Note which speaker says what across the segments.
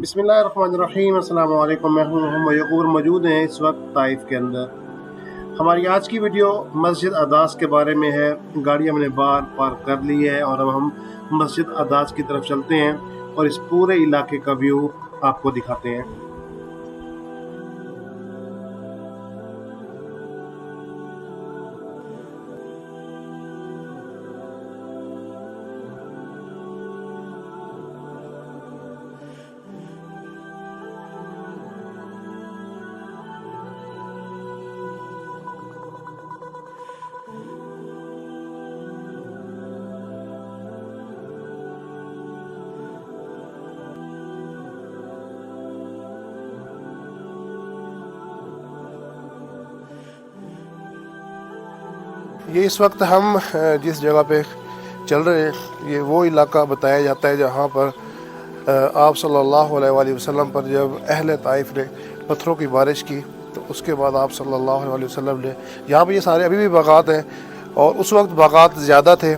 Speaker 1: बिस्मिल्लाहिर्रहमानिर्रहीम। अस्सलाम वालेकुम। मैं हूं मोहम्मद यकूब। मौजूद हैं इस वक्त ताइफ के अंदर। हमारी आज की वीडियो मस्जिद अदास के बारे में है। गाड़ी हमने बाहर पार्क कर ली है और अब हम मस्जिद अदास की तरफ चलते हैं और इस पूरे इलाके का व्यू आपको दिखाते हैं।
Speaker 2: ये इस वक्त हम जिस जगह पे चल रहे हैं ये वो इलाका बताया जाता है जहाँ पर आप सल्लल्लाहु अलैहि वसल्लम पर जब अहले ताइफ ने पत्थरों की बारिश की तो उसके बाद आप सल्लल्लाहु अलैहि वसल्लम ने यहाँ पे ये सारे अभी भी बागात हैं और उस वक्त बागात ज़्यादा थे।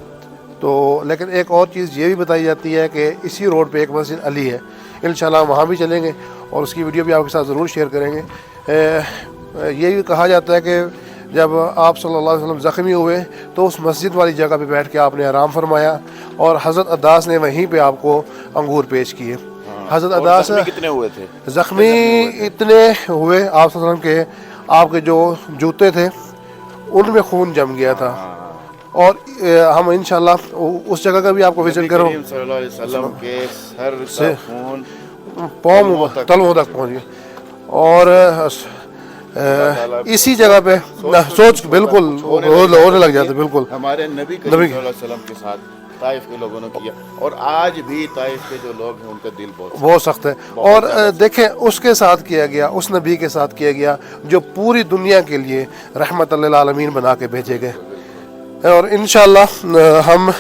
Speaker 2: तो लेकिन एक और चीज़ ये भी बताई जाती है कि इसी रोड पे एक मस्जिद अली है। इंशाल्लाह वहाँ भी चलेंगे और उसकी वीडियो भी आपके साथ ज़रूर शेयर करेंगे। ये भी कहा जाता है कि जब आप सल्लल्लाहु अलैहि वसल्लम ज़ख्मी हुए तो उस मस्जिद वाली जगह पे बैठ के आपने आराम फरमाया और हज़रत अद्दास ने वहीं पे आपको अंगूर पेश किए। हज़रत अद्दास
Speaker 3: कितने हुए थे?
Speaker 2: ज़ख्मी इतने हुए आप सल्लल्लाहु अलैहि वसल्लम के आपके जो जूते थे उनमें खून जम गया था। और हम इंशाल्लाह उस जगह का भी आपको विजिट करो।
Speaker 3: सल्लल्लाहु अलैहि वसल्लम के सर से खून
Speaker 2: पाँव तलवों तक पहुँच गए और इसी जगह पे सोच बिल्कुल होने लग जाते। बिल्कुल
Speaker 3: हमारे नबी करीम सल्लल्लाहु अलैहि वसल्लम के साथ ताइफ के लोगों ने किया और आज भी ताइफ के जो लोग हैं उनका दिल बहुत
Speaker 2: सख्त है। और देखें उसके साथ किया गया, उस नबी के साथ किया गया जो पूरी दुनिया के लिए रहमत लिल आलमीन बना के भेजे गए। और इंशाल्लाह हम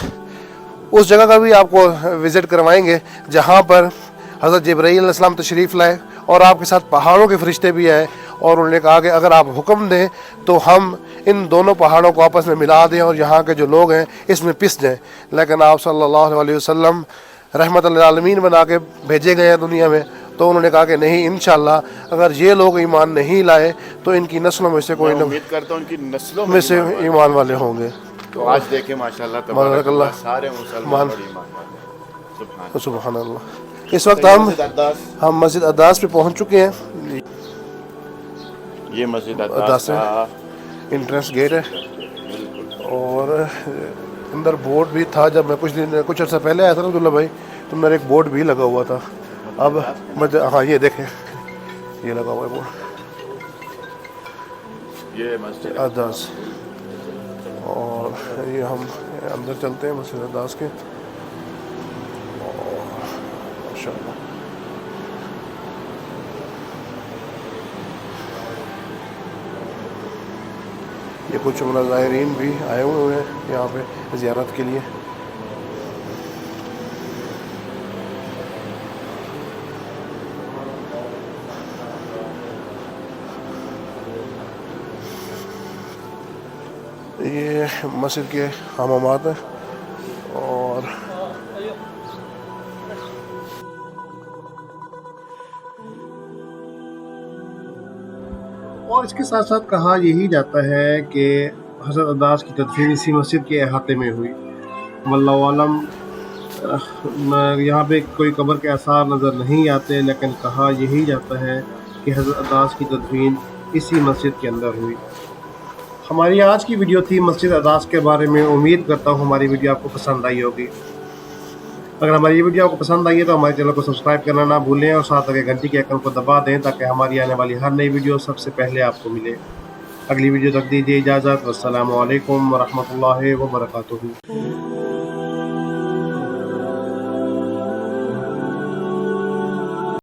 Speaker 2: उस जगह का भी आपको विज़िट करवाएंगे जहाँ पर हज़रत जिब्राईल अलैहिस्सलाम तशरीफ़ लाए और आपके साथ पहाड़ों के फरिश्ते भी आए और उन्होंने कहा कि अगर आप हुक्म दें तो हम इन दोनों पहाड़ों को आपस में मिला दें और यहाँ के जो लोग हैं इसमें पिस जाएं। लेकिन आप सल्लल्लाहु अलैहि वसल्लम रहमत लिल आलमीन बना के भेजे गए हैं दुनिया में, तो उन्होंने कहा कि नहीं, इंशाल्लाह अगर ये लोग ईमान नहीं लाए तो इनकी नस्लों में से कोई
Speaker 3: उम्मीद करता हूँ इनकी नस्लों
Speaker 2: में से ईमान वाले होंगे।
Speaker 3: तो आज देखें माशाल्लाह तबारक अल्लाह सारे मुसलमान
Speaker 2: सुभान अल्लाह। इस वक्त हम मस्जिद अद्दास पे पहुँच चुके हैं।
Speaker 3: ये मस्जिद अद्दास
Speaker 2: है, इंट्रेंस गेट है और अंदर बोर्ड भी था। जब मैं कुछ अर्सा पहले आया था ना अब्दुल्ला भाई तो मेरे एक बोर्ड भी लगा हुआ था। अब हाँ ये देखें ये लगा हुआ है बोर्ड, ये मस्जिद अद्दास। और ये हम अंदर चलते हैं मस्जिद अद्दास के। माशाअल्लाह ये कुछ ज़ायरीन भी आए हुए हैं यहाँ पे ज़ियारत के लिए। ये मस्जिद के हमामात हैं
Speaker 1: और इसके साथ साथ कहा यही जाता है कि हज़रत अद्दास की तदफीन इसी मस्जिद के अहाते में हुई। वल्लाहु आलम, यहाँ पे कोई कब्र के आसार नज़र नहीं आते, लेकिन कहा यही जाता है कि हज़रत अद्दास की तदफीन इसी मस्जिद के अंदर हुई। हमारी आज की वीडियो थी मस्जिद अद्दास के बारे में। उम्मीद करता हूँ हमारी वीडियो आपको पसंद आई होगी। अगर हमारी ये वीडियो आपको पसंद आई है तो हमारे चैनल को सब्सक्राइब करना ना भूलें और साथ लगे घंटी के आइकन को दबा दें ताकि हमारी आने वाली हर नई वीडियो सबसे पहले आपको मिले। अगली वीडियो तक दीजिए इजाज़त। वस्सलामु अलैकुम वरहमतुल्लाहि वबरकातुहू।